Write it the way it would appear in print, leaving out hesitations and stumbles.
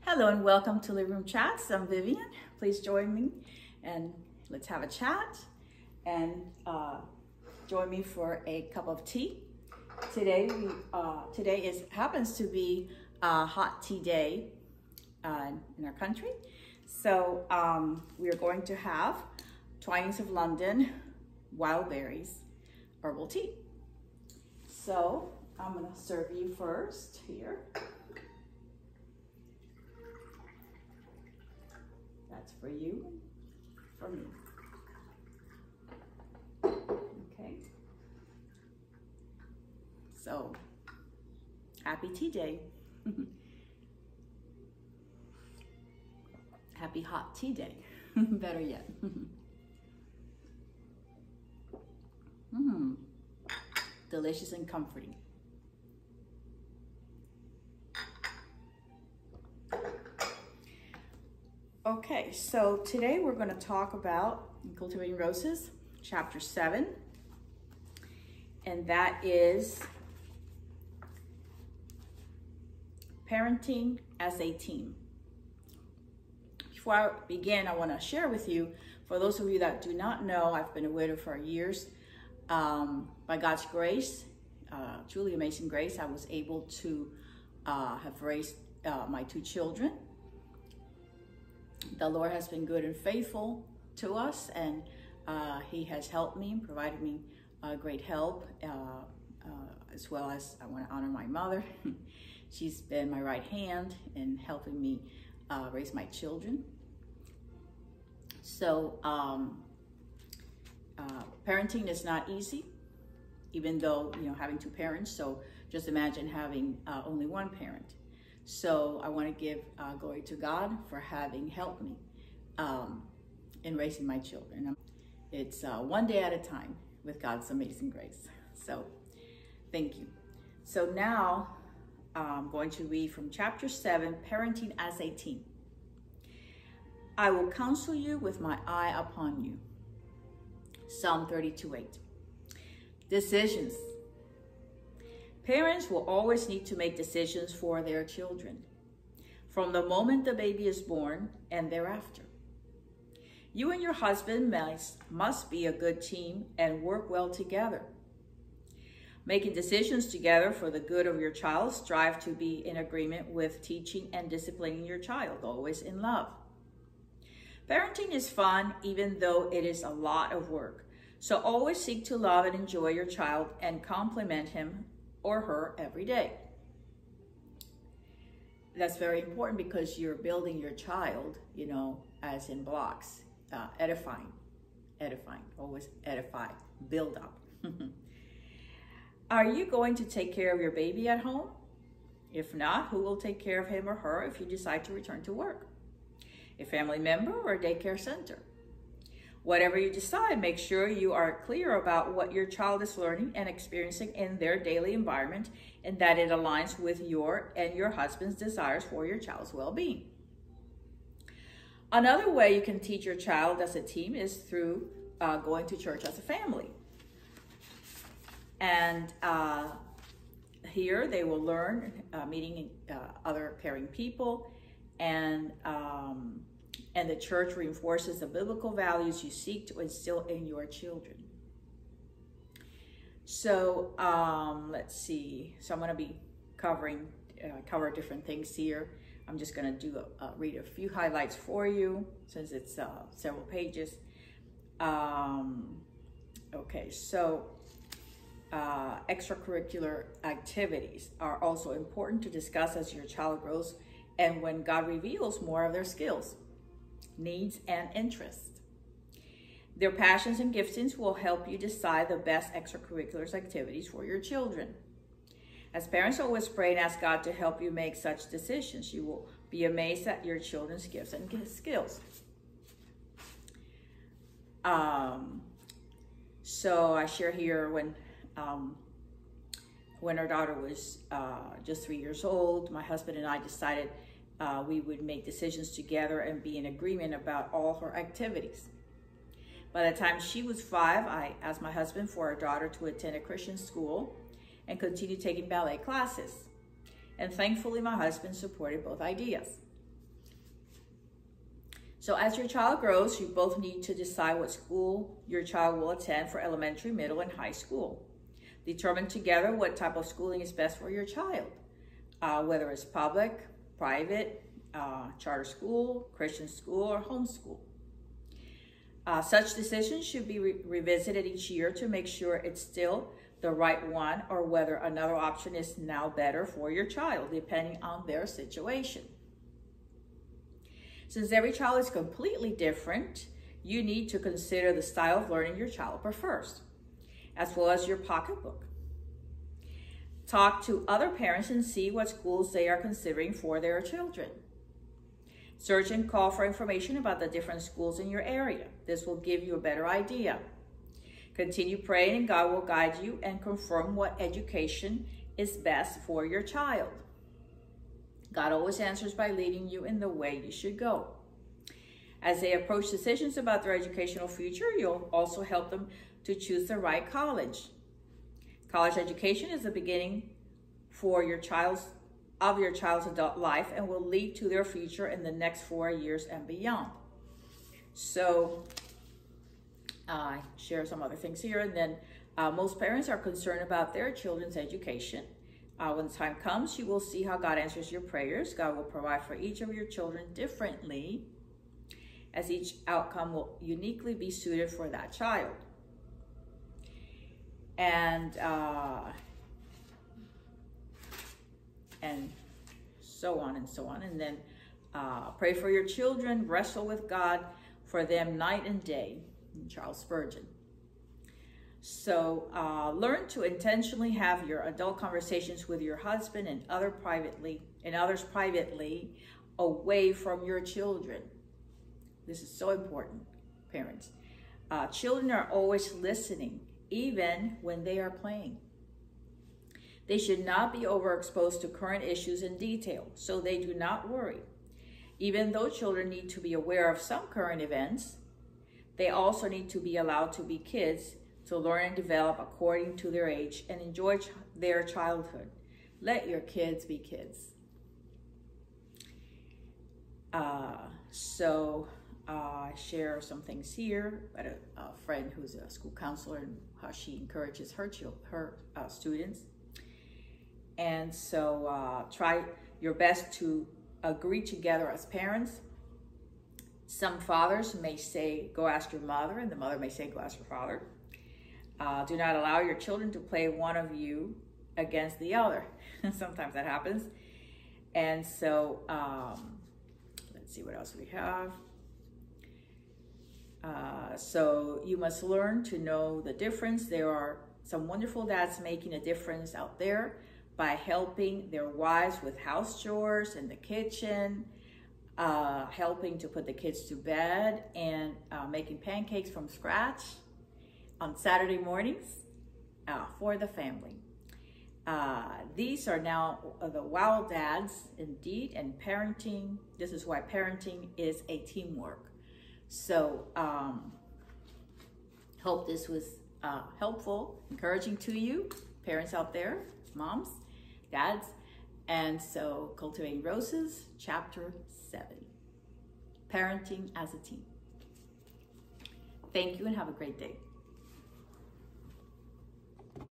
Hello and welcome to Living Room Chats. I'm Vivian. Please join me and let's have a chat and join me for a cup of tea. Today happens to be a hot tea day in our country. So we are going to have Twinings of London wild berries herbal tea. So I'm going to serve you first here. That's for you, for me. Okay. So, happy tea day. Happy hot tea day. Better yet. Delicious and comforting. Okay, so today we're going to talk about Cultivating Roses, chapter 7, and that is parenting as a team. Before I begin, I want to share with you, for those of you that do not know, I've been a widow for years. By God's grace, truly amazing grace, I was able to have raised my two children. The Lord has been good and faithful to us, and He has helped me, provided me great help, as well as I want to honor my mother. She's been my right hand in helping me raise my children. So parenting is not easy, even though, having two parents. So just imagine having only one parent. So I want to give glory to God for having helped me in raising my children. It's one day at a time with God's amazing grace. So thank you. So now I'm going to read from chapter 7, Parenting as a Team. I will counsel you with my eye upon you. Psalm 32:8. Decisions. Parents will always need to make decisions for their children, from the moment the baby is born and thereafter. You and your husband must be a good team and work well together. Making decisions together for the good of your child, strive to be in agreement with teaching and disciplining your child, always in love. Parenting is fun, even though it is a lot of work. So always seek to love and enjoy your child and compliment him or her every day. That's very important because you're building your child, as in blocks, edifying, always edify, build up. Are you going to take care of your baby at home? If not, who will take care of him or her if you decide to return to work? A family member or a daycare center? Whatever you decide, make sure you are clear about what your child is learning and experiencing in their daily environment, and that it aligns with your and your husband's desires for your child's well-being. Another way you can teach your child as a team is through going to church as a family. And here they will learn meeting other caring people, and the church reinforces the biblical values you seek to instill in your children. So let's see. So I'm going to be cover different things here. I'm just going to read a few highlights for you since it's several pages. Okay, so extracurricular activities are also important to discuss as your child grows and when God reveals more of their skills, needs, and interests. Their passions and giftings will help you decide the best extracurricular activities for your children. As parents, always pray and ask God to help you make such decisions. You will be amazed at your children's gifts and skills. So I share here when our daughter was just 3 years old, my husband and I decided we would make decisions together and be in agreement about all her activities. By the time she was 5, I asked my husband for our daughter to attend a Christian school and continue taking ballet classes. And thankfully, my husband supported both ideas. So as your child grows, you both need to decide what school your child will attend for elementary, middle, and high school. Determine together what type of schooling is best for your child, whether it's public, private, charter school, Christian school, or homeschool. Such decisions should be revisited each year to make sure it's still the right one or whether another option is now better for your child, depending on their situation. Since every child is completely different, you need to consider the style of learning your child prefers, as well as your pocketbook. Talk to other parents and see what schools they are considering for their children. Search and call for information about the different schools in your area. This will give you a better idea. Continue praying and God will guide you and confirm what education is best for your child. God always answers by leading you in the way you should go. As they approach decisions about their educational future, you'll also help them to choose the right college. College education is the beginning for your child's adult life and will lead to their future in the next 4 years and beyond. So I share some other things here, and then most parents are concerned about their children's education. When the time comes, you will see how God answers your prayers. God will provide for each of your children differently, as each outcome will uniquely be suited for that child. And so on and so on. And then pray for your children, wrestle with God for them night and day. Charles Spurgeon. So learn to intentionally have your adult conversations with your husband and others privately away from your children. This is so important, parents. Children are always listening, even when they are playing. They should not be overexposed to current issues in detail, so they do not worry. Even though children need to be aware of some current events, they also need to be allowed to be kids, to learn and develop according to their age and enjoy their childhood. Let your kids be kids. I share some things here about a friend who's a school counselor and how she encourages her students. And so try your best to agree together as parents. Some fathers may say, go ask your mother, and the mother may say, go ask your father. Do not allow your children to play one of you against the other. Sometimes that happens. And so, let's see what else we have. So you must learn to know the difference. There are some wonderful dads making a difference out there by helping their wives with house chores in the kitchen, helping to put the kids to bed, and making pancakes from scratch on Saturday mornings for the family. These are now the wow dads indeed, and parenting. This is why parenting is a teamwork. So hope this was helpful, encouraging to you, parents out there, moms, dads. And so Cultivating Roses, Chapter 7, Parenting as a Team. Thank you and have a great day.